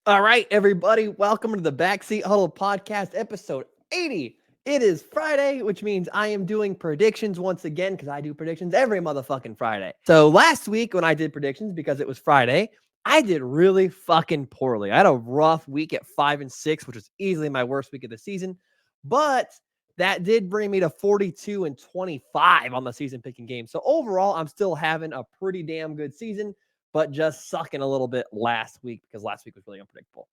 All right, everybody, welcome to the Backseat Huddle podcast, episode 80. It is Friday, which means I am doing predictions once again because I do predictions every motherfucking Friday. So last week when I did predictions, because it was Friday, I did really fucking poorly. I had a rough week at 5-6, which was easily my worst week of the season, but that did bring me to 42-25 on the season picking game. So overall, I'm still having a pretty damn good season, but just sucking a little bit last week because last week was really unpredictable.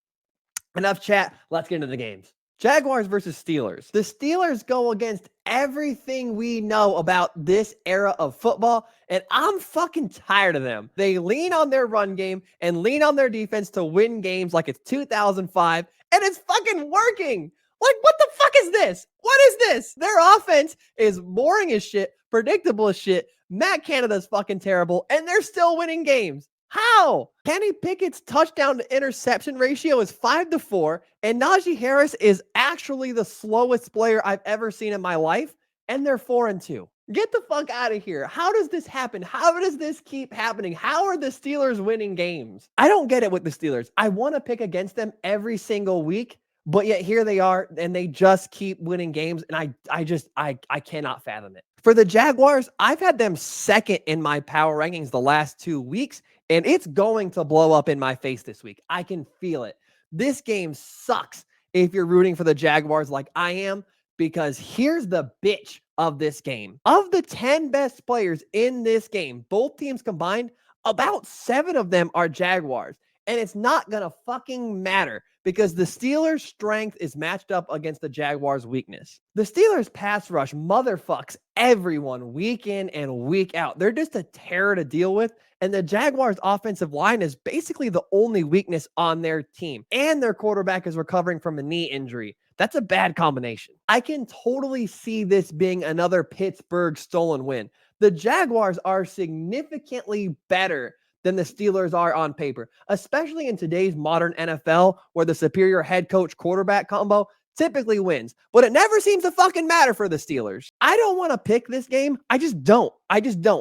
Enough chat. Let's get into the games. Jaguars versus Steelers. The Steelers go against everything we know about this era of football, and I'm fucking tired of them. They lean on their run game and lean on their defense to win games like it's 2005, and it's fucking working. Like, what the fuck is this? What is this? Their offense is boring as shit, predictable as shit. Matt Canada's fucking terrible, and they're still winning games. How? Kenny Pickett's touchdown to interception ratio is 5-4, and Najee Harris is actually the slowest player I've ever seen in my life, and they're 4-2. Get the fuck out of here. How does this happen? How does this keep happening? How are the Steelers winning games? I don't get it with the Steelers. I want to pick against them every single week, but yet here they are, and they just keep winning games, and I cannot fathom it. For the Jaguars, I've had them second in my power rankings the last 2 weeks, and it's going to blow up in my face this week. I can feel it. This game sucks if you're rooting for the Jaguars like I am, because here's the bitch of this game. Of the 10 best players in this game, both teams combined, about 7 of them are Jaguars. And it's not going to fucking matter because the Steelers' strength is matched up against the Jaguars' weakness. The Steelers' pass rush motherfucks everyone week in and week out. They're just a terror to deal with. And the Jaguars' offensive line is basically the only weakness on their team. And their quarterback is recovering from a knee injury. That's a bad combination. I can totally see this being another Pittsburgh stolen win. The Jaguars are significantly better than the Steelers are on paper, especially in today's modern NFL where the superior head coach quarterback combo typically wins, but it never seems to fucking matter for the Steelers. I don't want to pick this game. I just don't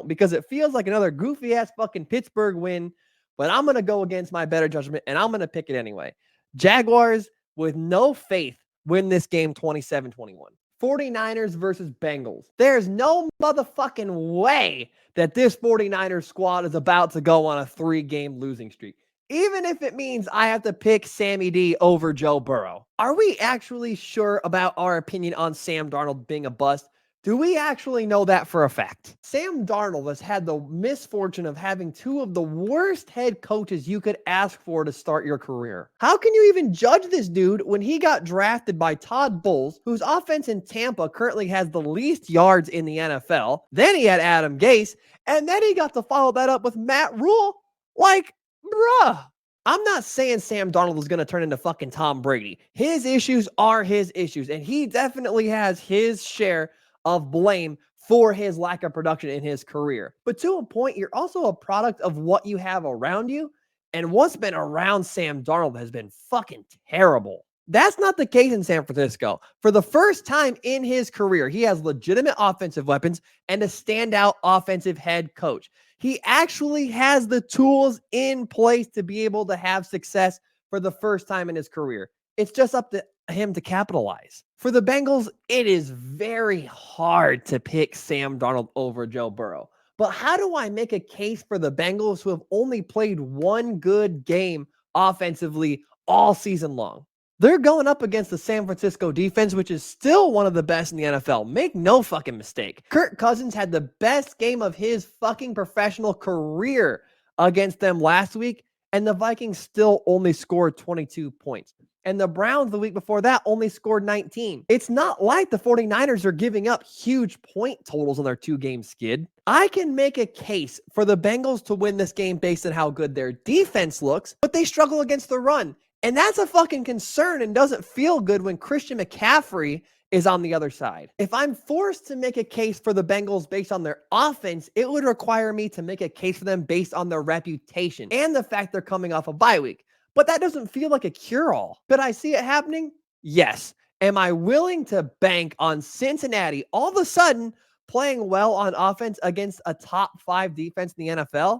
because it feels like another goofy ass fucking Pittsburgh win, but I'm going to go against my better judgment and I'm going to pick it anyway. Jaguars with no faith win this game 27-21. 49ers versus Bengals. There's no motherfucking way that this 49ers squad is about to go on a 3-game losing streak, even if it means I have to pick Sammy D over Joe Burrow. Are we actually sure about our opinion on Sam Darnold being a bust? Do we actually know that for a fact? Sam Darnold has had the misfortune of having 2 of the worst head coaches you could ask for to start your career. How can you even judge this dude when he got drafted by Todd Bowles, whose offense in Tampa currently has the least yards in the NFL? Then he had Adam Gase, and then he got to follow that up with Matt Rule. Like, bruh. I'm not saying Sam Darnold is going to turn into fucking Tom Brady. His issues are his issues, and he definitely has his share of blame for his lack of production in his career. But to a point, you're also a product of what you have around you. And what's been around Sam Darnold has been fucking terrible. That's not the case in San Francisco. For the first time in his career, he has legitimate offensive weapons and a standout offensive head coach. He actually has the tools in place to be able to have success for the first time in his career. It's just up to him to capitalize. For the Bengals, it is very hard to pick Sam Darnold over Joe Burrow. But how do I make a case for the Bengals who have only played 1 good game offensively all season long? They're going up against the San Francisco defense, which is still one of the best in the NFL. Make no fucking mistake. Kirk Cousins had the best game of his fucking professional career against them last week, and the Vikings still only scored 22 points. And the Browns the week before that only scored 19. It's not like the 49ers are giving up huge point totals on their 2-game skid. I can make a case for the Bengals to win this game based on how good their defense looks, but they struggle against the run. And that's a fucking concern and doesn't feel good when Christian McCaffrey is on the other side. If I'm forced to make a case for the Bengals based on their offense, it would require me to make a case for them based on their reputation and the fact they're coming off a bye week. But that doesn't feel like a cure-all. Could I see it happening? Yes. Am I willing to bank on Cincinnati all of a sudden playing well on offense against a top 5 defense in the NFL?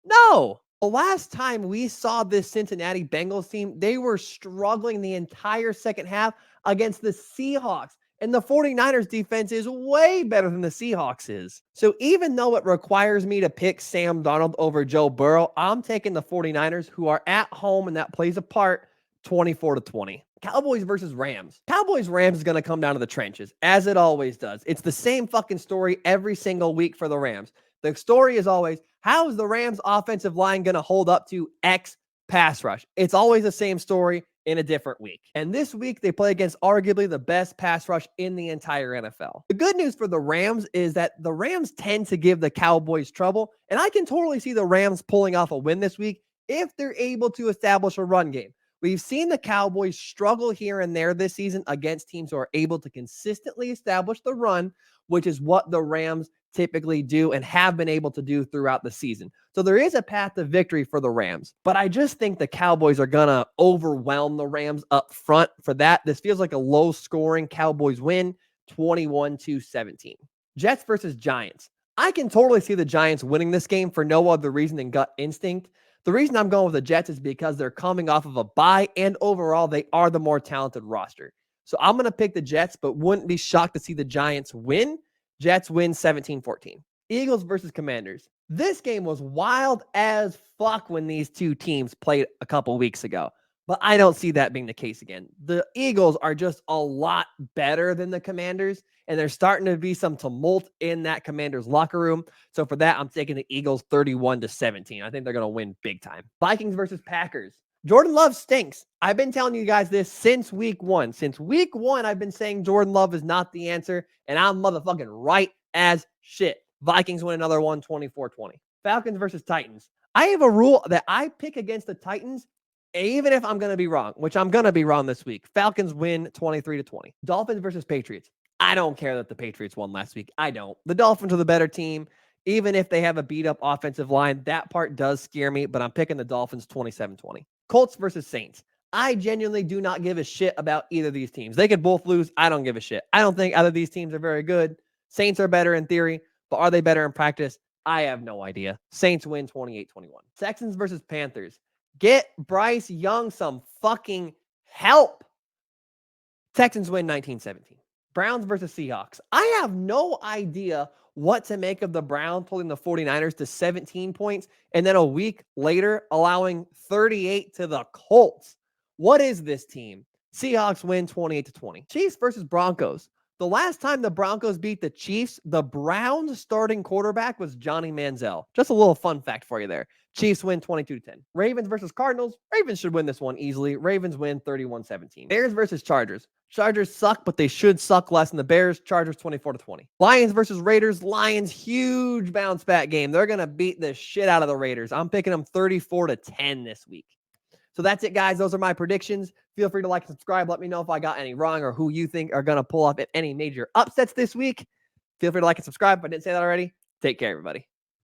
No. The last time we saw this Cincinnati Bengals team, they were struggling the entire second half against the Seahawks. And the 49ers defense is way better than the Seahawks is. So even though it requires me to pick Sam Darnold over Joe Burrow, I'm taking the 49ers, who are at home, and that plays a part, 24-20. Cowboys versus Rams. Cowboys-Rams is going to come down to the trenches, as it always does. It's the same fucking story every single week for the Rams. The story is always, how is the Rams offensive line going to hold up to X pass rush? It's always the same story in a different week. And this week, they play against arguably the best pass rush in the entire NFL. The good news for the Rams is that the Rams tend to give the Cowboys trouble, and I can totally see the Rams pulling off a win this week if they're able to establish a run game. We've seen the Cowboys struggle here and there this season against teams who are able to consistently establish the run, which is what the Rams typically do and have been able to do throughout the season. So there is a path to victory for the Rams, but I just think the Cowboys are going to overwhelm the Rams up front. For that, this feels like a low-scoring Cowboys win, 21-17. Jets versus Giants. I can totally see the Giants winning this game for no other reason than gut instinct. The reason I'm going with the Jets is because they're coming off of a bye, and overall, they are the more talented roster. So I'm going to pick the Jets, but wouldn't be shocked to see the Giants win. Jets win 17-14. Eagles versus Commanders. This game was wild as fuck when these two teams played a couple weeks ago, but I don't see that being the case again. The Eagles are just a lot better than the Commanders, and there's starting to be some tumult in that Commanders locker room. So for that, I'm taking the Eagles 31-17. I think they're going to win big time. Vikings versus Packers. Jordan Love stinks. I've been telling you guys this since week one. Since week one, I've been saying Jordan Love is not the answer, and I'm motherfucking right as shit. Vikings win another one, 24-20. Falcons versus Titans. I have a rule that I pick against the Titans, even if I'm going to be wrong, which I'm going to be wrong this week. Falcons win 23-20. Dolphins versus Patriots. I don't care that the Patriots won last week. I don't. The Dolphins are the better team. Even if they have a beat-up offensive line, that part does scare me, but I'm picking the Dolphins 27-20. Colts versus Saints. I genuinely do not give a shit about either of these teams. They could both lose. I don't give a shit. I don't think either of these teams are very good. Saints are better in theory, but are they better in practice? I have no idea. Saints win 28-21. Texans versus Panthers. Get Bryce Young some fucking help. Texans win 19-17. Browns versus Seahawks. I have no idea what to make of the Browns pulling the 49ers to 17 points and then a week later allowing 38 to the Colts. What is this team? Seahawks win 28-20. Chiefs versus Broncos. The last time the Broncos beat the Chiefs, the Browns starting quarterback was Johnny Manziel. Just a little fun fact for you there. Chiefs win 22-10. Ravens versus Cardinals. Ravens should win this one easily. Ravens win 31-17. Bears versus Chargers. Chargers suck, but they should suck less than the Bears. Chargers 24-20. Lions versus Raiders. Lions, huge bounce back game. They're going to beat the shit out of the Raiders. I'm picking them 34-10 this week. So that's it, guys. Those are my predictions. Feel free to like and subscribe. Let me know if I got any wrong or who you think are going to pull off any major upsets this week. Feel free to like and subscribe if I didn't say that already. Take care, everybody.